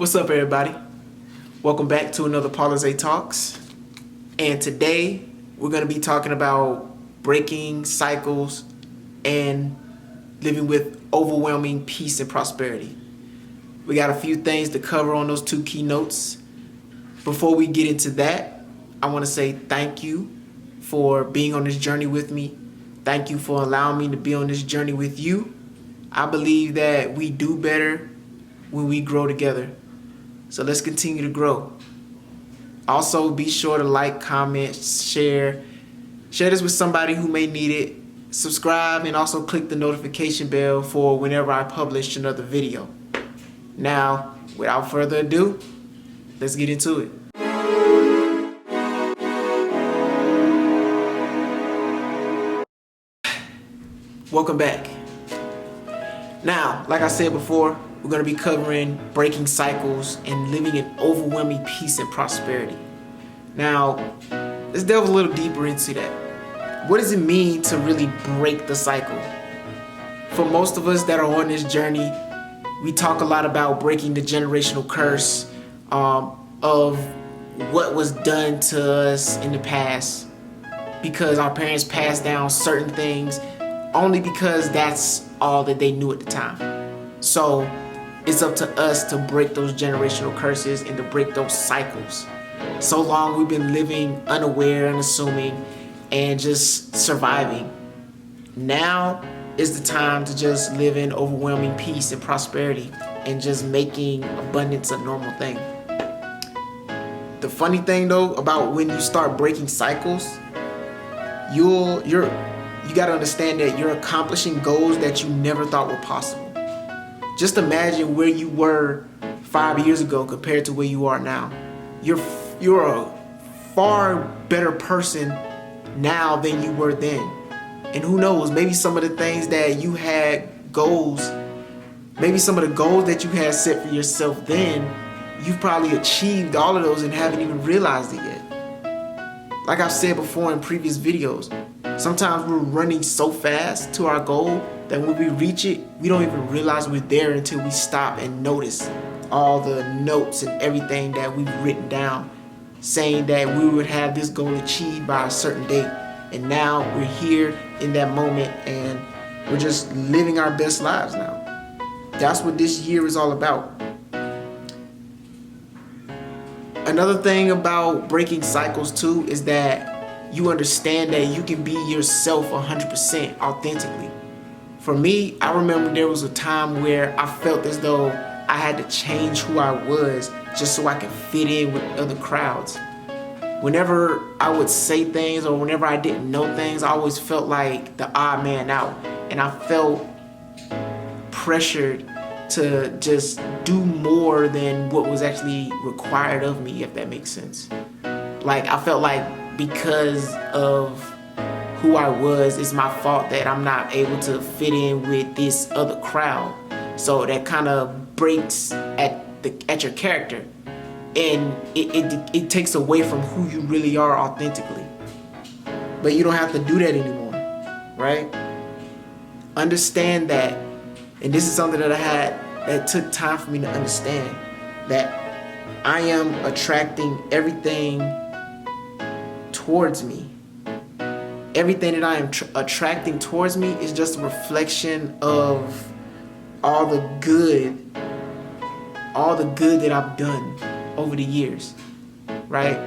What's up, everybody? Welcome back to another Paulizè Talks. And today we're going to be talking about breaking cycles and living with overwhelming peace and prosperity. We got a few things to cover on those two keynotes. Before we get into that, I want to say thank you for being on this journey with me. Thank you for allowing me to be on this journey with you. I believe that we do better when we grow together. So let's continue to grow. Also, be sure to like, comment, share. Share this with somebody who may need it. Subscribe and also click the notification bell for whenever I publish another video. Now, without further ado, let's get into it. Welcome back. Now, like I said before, we're going to be covering breaking cycles and living in overwhelming peace and prosperity. Now, let's delve a little deeper into that. What does it mean to really break the cycle? For most of us that are on this journey, we talk a lot about breaking the generational curse of what was done to us in the past because our parents passed down certain things only because that's all that they knew at the time. So it's up to us to break those generational curses and to break those cycles. So long we've been living unaware, unassuming, and just surviving. Now is the time to just live in overwhelming peace and prosperity and just making abundance a normal thing. The funny thing though about when you start breaking cycles, you gotta understand that you're accomplishing goals that you never thought were possible. Just imagine where you were 5 years ago compared to where you are now. You're a far better person now than you were then. And who knows, maybe some of the things that you had goals, maybe some of the goals that you had set for yourself then, you've probably achieved all of those and haven't even realized it yet. Like I've said before in previous videos, sometimes we're running so fast to our goal that when we reach it, we don't even realize we're there until we stop and notice all the notes and everything that we've written down saying that we would have this goal achieved by a certain date. And now we're here in that moment and we're just living our best lives now. That's what this year is all about. Another thing about breaking cycles too is that you understand that you can be yourself 100% authentically. For me, I remember there was a time where I felt as though I had to change who I was just so I could fit in with other crowds. Whenever I would say things or whenever I didn't know things, I always felt like the odd man out. And I felt pressured to just do more than what was actually required of me, if that makes sense. Like, I felt like because of who I was, it's my fault that I'm not able to fit in with this other crowd. So that kind of breaks at your character, and it takes away from who you really are authentically. But you don't have to do that anymore, right? Understand that, and this is something that took time for me to understand, that I am attracting everything towards me. Everything that I am attracting towards me is just a reflection of all the good that I've done over the years, right?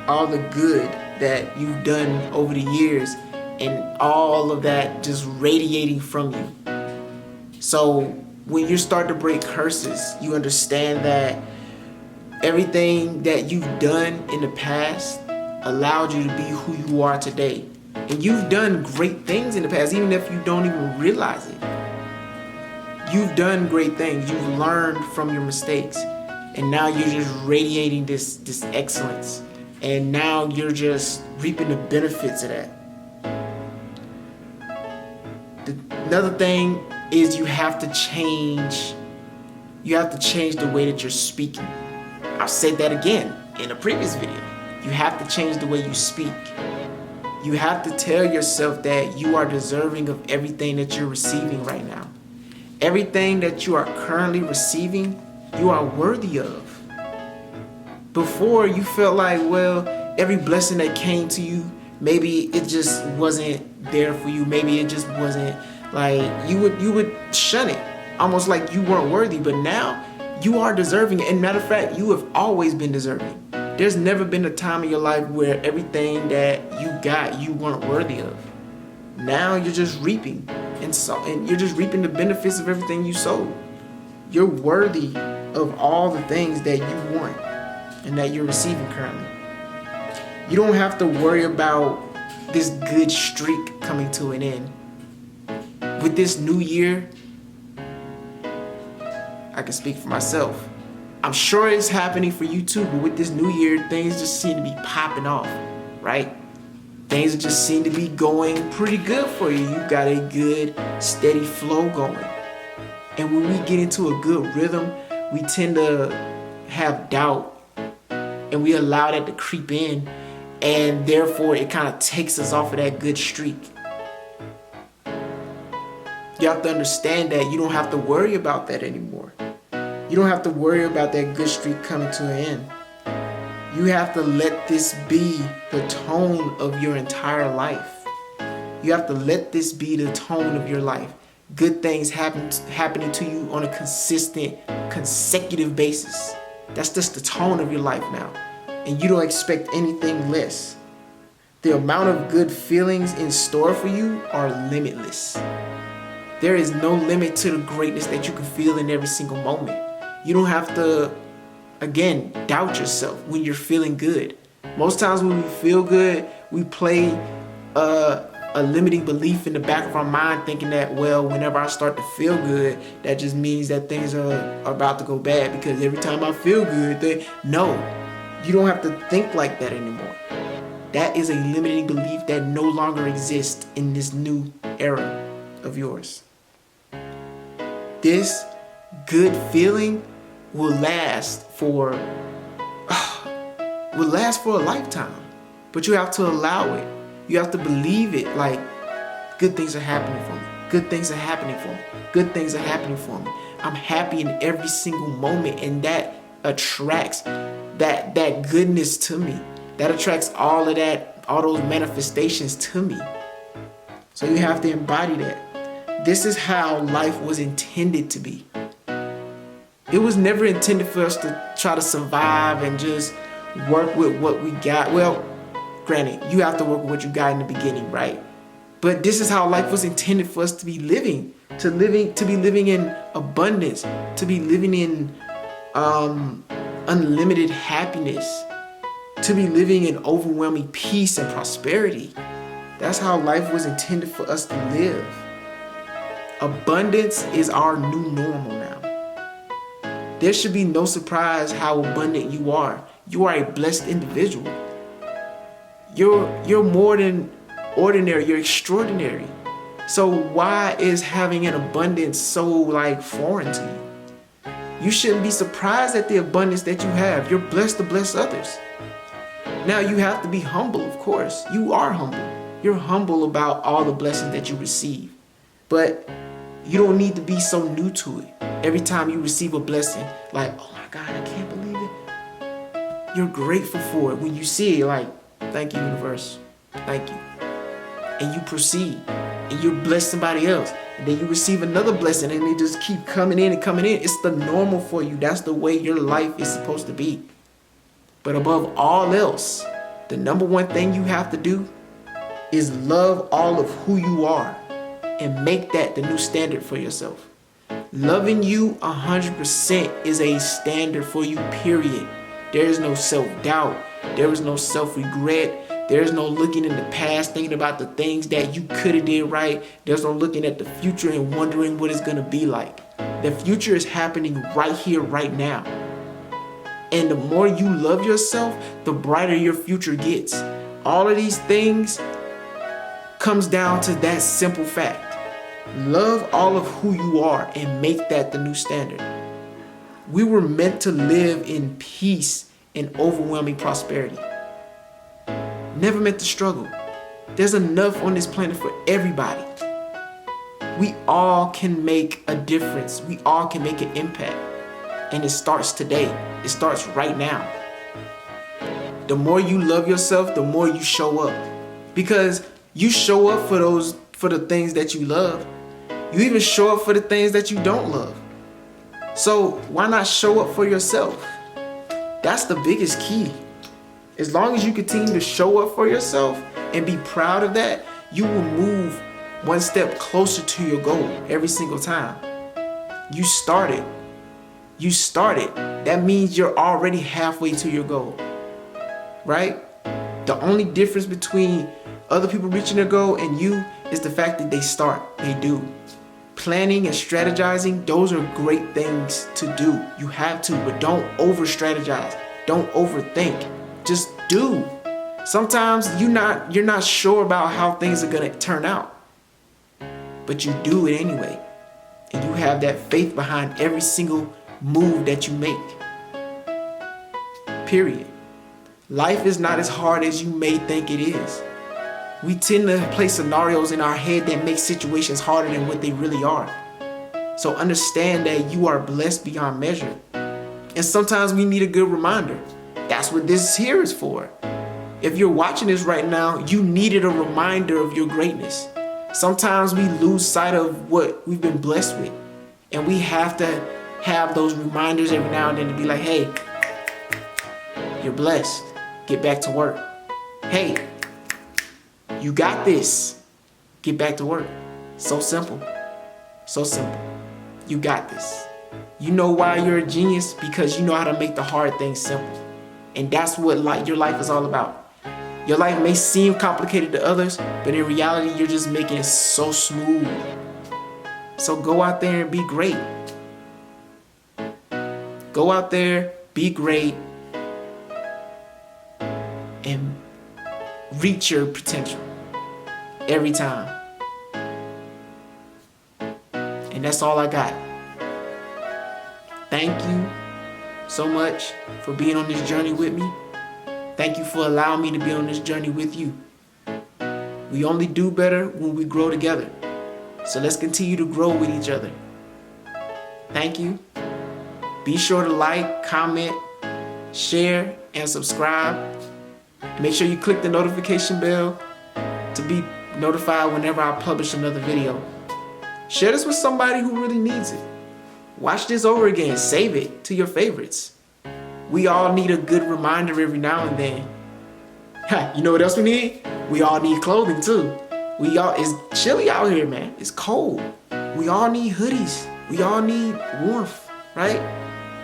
All the good that you've done over the years and all of that just radiating from you. So when you start to break curses, you understand that everything that you've done in the past allowed you to be who you are today. And you've done great things in the past, even if you don't even realize it. You've done great things. You've learned from your mistakes. And now you're just radiating this excellence. And now you're just reaping the benefits of that. Another thing is you have to change the way that you're speaking. I said that again in a previous video. You have to change the way you speak. You have to tell yourself that you are deserving of everything that you're receiving right now. Everything that you are currently receiving, you are worthy of. Before, you felt like, well, every blessing that came to you, maybe it just wasn't there for you. Maybe it just wasn't, like, you would shun it, almost like you weren't worthy. But now you are deserving. And matter of fact, you have always been deserving. There's never been a time in your life where everything that you got, you weren't worthy of. Now you're just reaping, and you're just reaping the benefits of everything you sowed. You're worthy of all the things that you want and that you're receiving currently. You don't have to worry about this good streak coming to an end. With this new year, I can speak for myself. I'm sure it's happening for you too, but with this new year, things just seem to be popping off, right? Things just seem to be going pretty good for you. You got a good, steady flow going. And when we get into a good rhythm, we tend to have doubt, and we allow that to creep in, and therefore it kind of takes us off of that good streak. You have to understand that you don't have to worry about that anymore. You don't have to worry about that good streak coming to an end. You have to let this be the tone of your entire life. You have to let this be the tone of your life. Good things happening to you on a consistent, consecutive basis. That's just the tone of your life now. And you don't expect anything less. The amount of good feelings in store for you are limitless. There is no limit to the greatness that you can feel in every single moment. You don't have to, again, doubt yourself when you're feeling good. Most times when we feel good, we play a limiting belief in the back of our mind, thinking that, well, whenever I start to feel good, that just means that things are about to go bad, because every time I feel good, no, you don't have to think like that anymore. That is a limiting belief that no longer exists in this new era of yours. This good feeling will last for a lifetime, but you have to allow it. You have to believe it. Like, good things are happening for me. Good things are happening for me. Good things are happening for me. I'm happy in every single moment, and that attracts that goodness to me. That attracts all those manifestations to me. So you have to embody that. This is how life was intended to be. It was never intended for us to try to survive and just work with what we got. Well, granted, you have to work with what you got in the beginning, right? But this is how life was intended for us to be living. To be living in abundance, to be living in unlimited happiness, to be living in overwhelming peace and prosperity. That's how life was intended for us to live. Abundance is our new normal now. There should be no surprise how abundant you are. You are a blessed individual. You're more than ordinary. You're extraordinary. So why is having an abundance so foreign to you? You shouldn't be surprised at the abundance that you have. You're blessed to bless others. Now you have to be humble, of course. You are humble. You're humble about all the blessings that you receive. But you don't need to be so new to it. Every time you receive a blessing, like, oh my God, I can't believe it. You're grateful for it. When you see it, like, thank you, universe. Thank you. And you proceed. And you bless somebody else. And then you receive another blessing, and they just keep coming in and coming in. It's the normal for you. That's the way your life is supposed to be. But above all else, the number one thing you have to do is love all of who you are and make that the new standard for yourself. Loving you 100% is a standard for you, period. There is no self-doubt. There is no self-regret. There is no looking in the past, thinking about the things that you could have did right. There's no looking at the future and wondering what it's going to be like. The future is happening right here, right now. And the more you love yourself, the brighter your future gets. All of these things comes down to that simple fact. Love all of who you are and make that the new standard. We were meant to live in peace and overwhelming prosperity. Never meant to struggle. There's enough on this planet for everybody. We all can make a difference. We all can make an impact. And it starts today. It starts right now. The more you love yourself, the more you show up. Because you show up for the things that you love. You even show up for the things that you don't love. So why not show up for yourself? That's the biggest key. As long as you continue to show up for yourself and be proud of that, you will move one step closer to your goal every single time. You started. You started. That means you're already halfway to your goal, right? The only difference between other people reaching their goal and you is the fact that they start. They do. Planning and strategizing, those are great things to do. You have to, but don't over strategize. Don't overthink. Just do. Sometimes you're not sure about how things are gonna turn out, but you do it anyway. And you have that faith behind every single move that you make. Period. Life is not as hard as you may think it is. We tend to play scenarios in our head that make situations harder than what they really are. So understand that you are blessed beyond measure. And sometimes we need a good reminder. That's what this here is for. If you're watching this right now, you needed a reminder of your greatness. Sometimes we lose sight of what we've been blessed with. And we have to have those reminders every now and then to be like, hey, you're blessed. Get back to work. Hey, you got this. Get back to work. So simple. So simple. You got this. You know why you're a genius? Because you know how to make the hard things simple. And that's what your life is all about. Your life may seem complicated to others, but in reality, you're just making it so smooth. So go out there and be great. Go out there, be great, and reach your potential every time. And that's all I got. Thank you so much for being on this journey with me. Thank you for allowing me to be on this journey with you. We only do better when we grow together. So let's continue to grow with each other. Thank you. Be sure to like, comment, share, and subscribe. Make sure you click the notification bell to be notified whenever I publish another video. Share this with somebody who really needs it. Watch this over again. Save it to your favorites. We all need a good reminder every now and then. You know what else we need? We all need clothing too. It's chilly out here, man. It's cold. We all need hoodies. We all need warmth, right?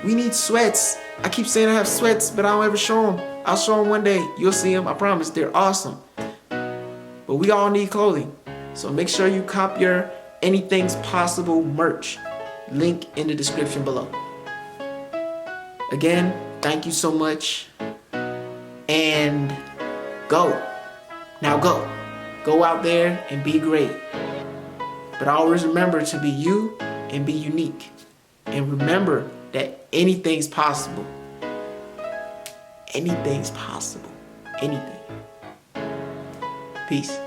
We need sweats. I keep saying I have sweats, but I don't ever show them. I'll show them one day. You'll see them. I promise. They're awesome. But we all need clothing. So make sure you cop your Anything's Possible merch. Link in the description below. Again, thank you so much. And go. Now go. Go out there and be great. But always remember to be you and be unique. And remember that anything's possible. Anything's possible. Anything. Peace.